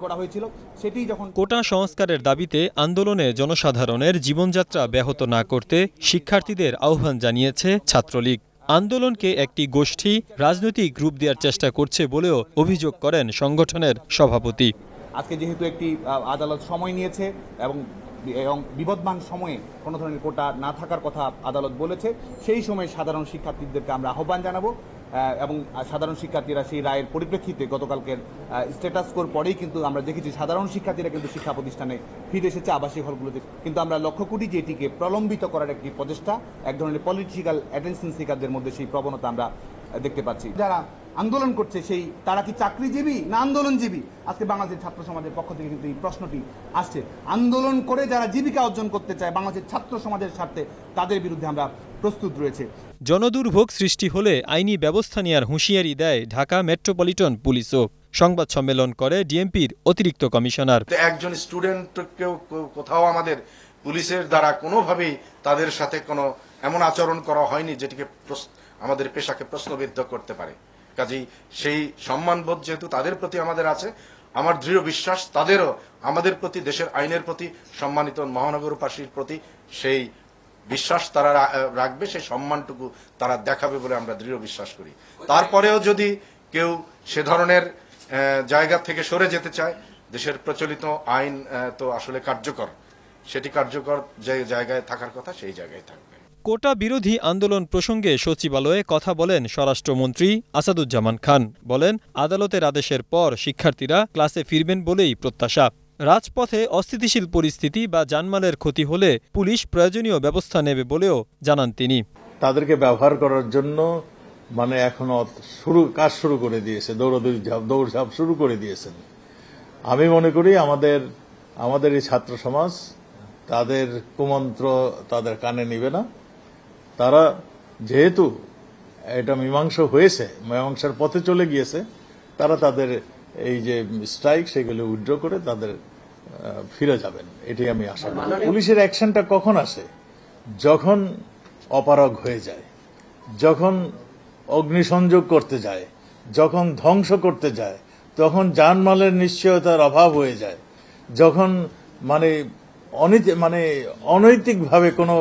করা হয়েছিল সেটি যখন কোটা সংস্কারের দাবিতে আন্দোলনে জনসাধারণের জীবনযাত্রা ব্যাহত না করতে শিক্ষার্থীদের আহ্বান জানিয়েছে ছাত্রলীগ। আন্দোলনকে একটি গোষ্ঠী রাজনৈতিক রূপ দেওয়ার চেষ্টা করছে বলেও অভিযোগ করেন সংগঠনের সভাপতি। আজকে যেহেতু একটি আদালত সময় নিয়েছে এবং বিবদমান সময়ে কোনো ধরনের কোটা না থাকার কথা আদালত বলেছে, সেই সময় সাধারণ শিক্ষার্থীদেরকে আমরা আহ্বান জানাবো এবং সাধারণ শিক্ষার্থীরা সেই রায়ের পরিপ্রেক্ষিতে গতকালকের স্ট্যাটাস স্কোর পরেই কিন্তু আমরা দেখেছি সাধারণ শিক্ষার্থীরা কিন্তু শিক্ষা প্রতিষ্ঠানে ফিরে এসেছে, আবাসিক হলগুলোতে। কিন্তু আমরা লক্ষ্য করি যে এটিকে প্রলম্বিত করার একটি প্রচেষ্টা, এক ধরনের পলিটিক্যাল অ্যাটেনশন সিকারদের মধ্যে সেই প্রবণতা আমরা দেখতে পাচ্ছি। যারা আন্দোলন করছে তারা কি চাকরিজীবী না আন্দোলনজীবী? আজকে বাংলাদেশের ছাত্র সমাজের পক্ষ থেকে কিন্তু এই প্রশ্নটি আসছে। আন্দোলন করে যারা জীবিকা অর্জন করতে চায় বাংলাদেশের ছাত্র সমাজের স্বার্থে, তাদের বিরুদ্ধে আমরা প্রস্তুত রয়েছে। জনদুর্ভোগ সৃষ্টি হলে আইনি ব্যবস্থা নেওয়ার হুঁশিয়ারি দেয় ঢাকা মেট্রোপলিটন পুলিশও। সংবাদ সম্মেলন করে ডিএমপির অতিরিক্ত কমিশনার। একজন স্টুডেন্টকেও কোথাও আমাদের পুলিশের দ্বারা কোনোভাবেই তাদের সাথে কোনো এমন আচরণ করা হয়নি যেটিকে আমাদের পেশাকে প্রশ্নবিদ্ধ করতে পারে। কাজেই সেই সম্মানবোধ যেহেতু তাদের প্রতি আমাদের আছে, আমার দৃঢ় বিশ্বাস তাদেরও আমাদের প্রতি, দেশের আইনের প্রতি, সম্মানিত মহানগরবাসীর প্রতি সেই বিশ্বাস তারা রাখবে, সেই সম্মানটুকু তারা দেখাবে বলে আমরা দৃঢ় বিশ্বাস করি। তারপরেও যদি কেউ সে ধরনের জায়গা থেকে সরে যেতে চায়, দেশের প্রচলিত আইন তো আসলে কার্যকর, সেটি কার্যকর যে জায়গায় থাকার কথা সেই জায়গায় থাকবে। কোটা বিরোধী আন্দোলন প্রসঙ্গে সচিবালয়ে কথা বলেন স্বরাষ্ট্রমন্ত্রী আসাদুজ্জামান খান। বলেন, আদালতের আদেশের পর শিক্ষার্থীরা ক্লাসে ফিরবেন বলেই প্রত্যাশা। রাজপথে অস্থিতিশীল পরিস্থিতি বা জানমালের ক্ষতি হলে পুলিশ প্রয়োজনীয় ব্যবস্থা নেবে বলেও জানান তিনি। তাদেরকে ব্যবহার করার জন্য এখনো কাজ শুরু করে দিয়েছে, দৌড়ঝাঁপ শুরু করে দিয়েছেন। আমি মনে করি আমাদের এই ছাত্র সমাজ তাদের কুমন্ত্র তাদের কানে নিবে না। তারা যেহেতু এটা মীমাংসা হয়েছে, মীমাংসার পথে চলে গিয়েছে, তারা তাদের এই যে স্ট্রাইক সেগুলো উইথড্র করে তাদের ফিরে যাবেন, এটাই আমি আশা করি। পুলিশের অ্যাকশনটা কখন আসে? যখন অপারগ হয়ে যায়, যখন অগ্নিসংযোগ করতে যায়, যখন ধ্বংস করতে যায়, তখন জানমালের নিশ্চয়তার অভাব হয়ে যায়, যখন অনৈতিকভাবে কোনো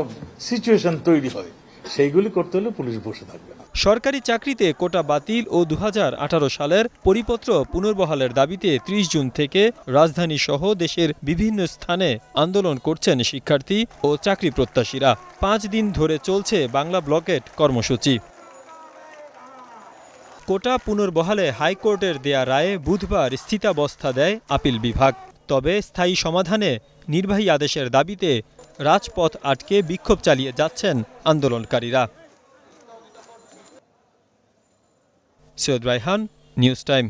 সিচুয়েশন তৈরি হয়, সেইগুলি করতে হলে পুলিশ বসে থাকবে না। সরকারি চাকরিতে কোটা বাতিল ও 2018 সালের পরিপত্র পুনর্বহালের দাবিতে 30 জুন থেকে রাজধানী সহ দেশের বিভিন্ন স্থানে আন্দোলন করছেন শিক্ষার্থী ও চাকরি প্রত্যাশীরা। 5 দিন ধরে চলছে বাংলা ব্লকেট কর্মসূচি। কোটা পুনর্বহালে হাইকোর্টের দেয়া রায়ে বুধবার স্থিতাবস্থা দেয় আপিল বিভাগ। তবে স্থায়ী সমাধানে নির্বাহী আদেশের দাবিতে রাজপথ আটকে বিক্ষোভ চালিয়ে যাচ্ছেন আন্দোলনকারীরা। Syed Raihan, news time.